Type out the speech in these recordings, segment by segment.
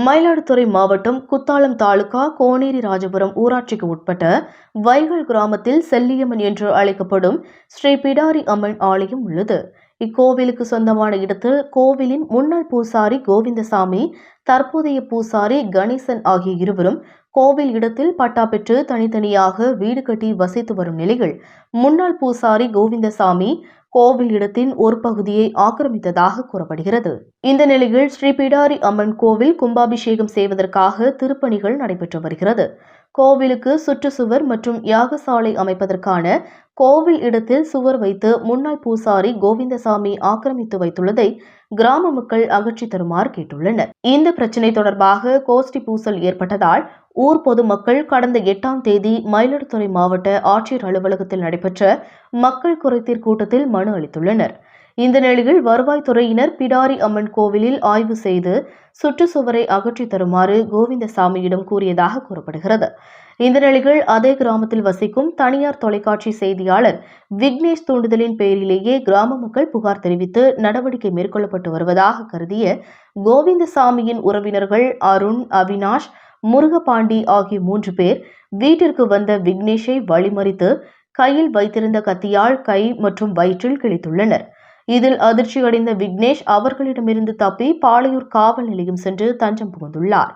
மயிலாடுதுறை மாவட்டம் குத்தாலம் தாலுகா கோனேரி ராஜபுரம் ஊராட்சிக்கு உட்பட்ட வைகல் கிராமத்தில் செல்லியம்மன் என்று அழைக்கப்படும் ஸ்ரீ பிடாரி அம்மன் ஆலயம் உள்ளது. இக்கோவிலுக்கு சொந்தமான இடத்தில் கோவிலின் முன்னாள் பூசாரி கோவிந்தசாமி, தற்போதைய பூசாரி கணேசன் ஆகிய இருவரும் கோவில் இடத்தில் பட்டா பெற்று தனித்தனியாக வீடு கட்டி வசித்து வரும் நிலையில் முன்னாள் பூசாரி கோவிந்தசாமி கோவில் இடத்தின் ஒரு பகுதியை ஆக்கிரமித்ததாக கூறப்படுகிறது. இந்த நிலையில் ஸ்ரீ பிடாரி அம்மன் கோவில் கும்பாபிஷேகம் செய்வதற்காக திருப்பணிகள் நடைபெற்று வருகிறது. கோவிலுக்கு சுற்றுச்சுவர் மற்றும் யாகசாலை அமைப்பதற்கான கோவில் இடத்தில் சுவர் வைத்து முன்னாள் பூசாரி கோவிந்தசாமி ஆக்கிரமித்து வைத்துள்ளதை கிராம மக்கள் அகற்றி தருமாறு கேட்டுள்ளனர். இந்த பிரச்சினை தொடர்பாக கோஷ்டி பூசல் ஏற்பட்டதால் ஊர் பொதுமக்கள் கடந்த 8ஆம் தேதி மயிலாடுதுறை மாவட்ட ஆட்சியர் அலுவலகத்தில் நடைபெற்ற மக்கள் குறைதீர் கூட்டத்தில் மனு அளித்துள்ளனர். இந்த நிலையில் வருவாய்த்துறையினர் பிடாரி அம்மன் கோவிலில் ஆய்வு செய்து சுற்றுச்சுவரை அகற்றி தருமாறு கோவிந்தசாமியிடம் கூறியதாக கூறப்படுகிறது. இந்த நிலையில் அதே கிராமத்தில் வசிக்கும் தனியார் தொலைக்காட்சி செய்தியாளர் விக்னேஷ் தூண்டுதலின் பெயரிலேயே கிராம மக்கள் புகார் தெரிவித்து நடவடிக்கை மேற்கொள்ளப்பட்டு வருவதாக கருதிய கோவிந்தசாமியின் உறவினர்கள் அருண், அவினாஷ், முருகபாண்டி ஆகிய 3 பேர் வீட்டிற்கு வந்த விக்னேஷை வழிமறித்து கையில் வைத்திருந்த கத்தியால் கை மற்றும் வயிற்றில் கிழித்துள்ளனர். இதில் அதிர்ச்சியடைந்த விக்னேஷ் அவர்களிடமிருந்து தப்பி பாளையூர் காவல் நிலையம் சென்று தஞ்சம் புகுந்துள்ளார்.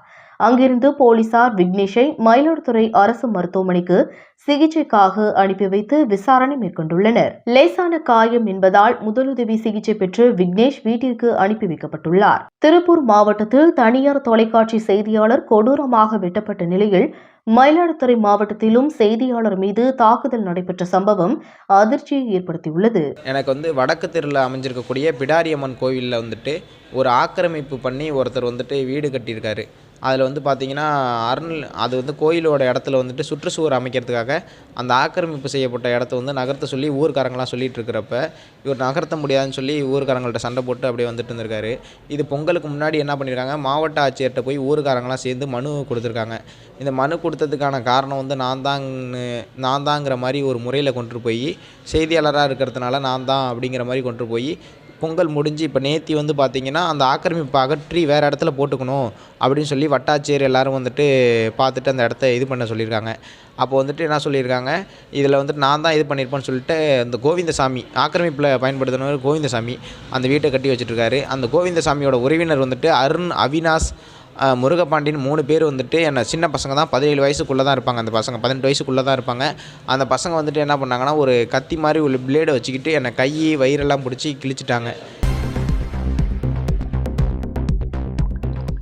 அங்கிருந்து போலீசார் விக்னேஷை மயிலாடுதுறை அரசு மருத்துவமனைக்கு சிகிச்சைக்காக அனுப்பி வைத்து விசாரணை மேற்கொண்டுள்ளனர். லேசான காயம் என்பதால் முதலுதவி சிகிச்சை பெற்று விக்னேஷ் வீட்டிற்கு அனுப்பி வைக்கப்பட்டுள்ளார். திருப்பூர் மாவட்டத்தில் தனியார் தொலைக்காட்சி செய்தியாளர் கொடூரமாக வெட்டப்பட்ட நிலையில் மயிலாடுதுறை மாவட்டத்திலும் செய்தியாளர் மீது தாக்குதல் நடைபெற்ற சம்பவம் அதிர்ச்சியை ஏற்படுத்தியுள்ளது. எனக்கு வடக்கு தெருவில் அமைஞ்சிருக்கக்கூடிய பிடாரியம்மன் கோவிலில் ஒரு ஆக்கிரமிப்பு பண்ணி ஒருத்தர் வீடு கட்டியிருக்காரு. அதில் பார்த்தீங்கன்னா அது கோயிலோட இடத்துல சுற்றுச்சுவர் அமைக்கிறதுக்காக அந்த ஆக்கிரமிப்பு செய்யப்பட்ட இடத்த நகர்த்த சொல்லி ஊர்க்காரங்களாம் சொல்லிட்டு இருக்கிறப்ப இவர் நகர்த்த முடியாதுன்னு சொல்லி ஊர்க்காரங்கள்ட்ட சண்டை போட்டு அப்படியே இருந்திருக்காரு. இது பொங்கலுக்கு முன்னாடி என்ன பண்ணியிருக்காங்க, மாவட்ட ஆட்சியர்கிட்ட போய் ஊர்க்காரங்களாம் சேர்ந்து மனு கொடுத்துருக்காங்க. இந்த மனு கொடுத்ததுக்கான காரணம் நான் தாங்கிற மாதிரி ஒரு முறையில் கொண்டு போய் செய்தியாளராக இருக்கிறதுனால நான் தான் அப்படிங்கிற மாதிரி கொண்டு போய் பொங்கல் முடிஞ்சு இப்போ நேத்தி பார்த்தீங்கன்னா அந்த ஆக்கிரமிப்பை அகற்றி வேறு இடத்துல போட்டுக்கணும் அப்படின்னு சொல்லி வட்டாட்சியர் எல்லோரும் பார்த்துட்டு அந்த இடத்த இது பண்ண சொல்லியிருக்காங்க. அப்போ என்ன சொல்லியிருக்காங்க, இதில் நான் தான் இது பண்ணியிருப்பேன்னு சொல்லிட்டு அந்த கோவிந்தசாமி ஆக்கிரமிப்பில் பயன்படுத்தினவர் கோவிந்தசாமி அந்த வீட்டை கட்டி வச்சுட்ருக்காரு. அந்த கோவிந்தசாமியோட உறவினர் அருண், அவினாஷ், முருகபாண்டின்னு 3 பேர் என்ன சின்ன பசங்க தான், 17 வயசுக்குள்ளே தான் இருப்பாங்க. அந்த பசங்க 18 வயசுக்குள்ளே தான் இருப்பாங்க. அந்த பசங்க என்ன பண்ணாங்கன்னா ஒரு கத்தி மாதிரி ஒரு பிளேடை வச்சுக்கிட்டு என்னை கை வயிறெல்லாம் பிடிச்சி கிழிச்சிட்டாங்க.